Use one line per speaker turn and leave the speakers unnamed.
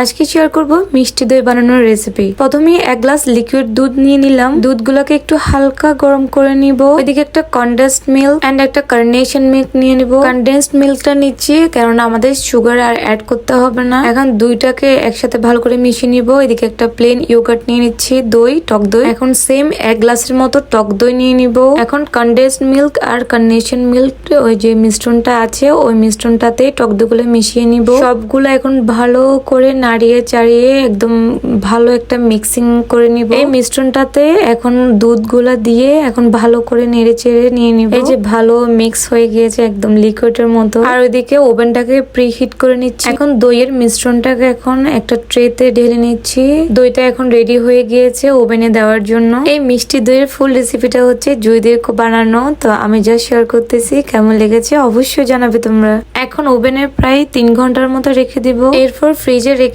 আজকে শেয়ার করব মিষ্টি দই বানানোর রেসিপি। প্রথমে 1 গ্লাস লিকুইড দুধ নিয়ে নিলাম। দুধগুলোকে একটু হালকা গরম করে নিব। ওইদিকে একটা কনডেন্সড মিল্ক এন্ড একটা কার্নেশন মিল্ক নিয়ে নিব। কনডেন্সড মিল্কটা নিচ্ছি কারণ আমাদের সুগার আর অ্যাড করতে হবে না। এখন দুইটাকে একসাথে ভালো করে মিশিয়ে নিব। এদিকে একটা প্লেন ইয়োগার্ট নিয়ে নিচ্ছি, দই, টক দই। এখন সেম 1 গ্লাসের মতো টক দই নিয়ে নিব। এখন কনডেন্সড মিল্ক আর কার্নেশন মিল্ক ওই যে মিশ্রণটা আছে ওই মিশ্রণটাতে টক দইগুলো মিশিয়ে নিব। সবগুলো এখন ভালো করে নাড়িয়ে চাড়িয়ে একদম ভালো একটা মিক্সিং করে নিব। এই মিশ্রণটাতে এখন দুধগুলা দিয়ে এখন ভালো করে নেড়ে চেড়ে নিয়ে নিব। এই যে ভালো মিক্স হয়ে গিয়েছে একদম লিকুইডের মতো। আর ওইদিকে ওভেনটাকে প্রিহিট করে নিচ্ছি। এখন দইয়ের মিশ্রণটাকে এখন একটা ট্রেতে ঢেলে নিচ্ছি। দইটা এখন রেডি হয়ে গিয়েছে ওভেনে দেওয়ার জন্য। এই মিষ্টি দইয়ের ফুল রেসিপিটা হচ্ছে জুই দিয়ে বানানো, তো আমি যা শেয়ার করতেছি। কেমন লেগেছে অবশ্যই জানাবে তোমরা। এখন ওভেনে প্রায় 3 ঘন্টার মতো রেখে দিব। এরপর ফ্রিজে রেখে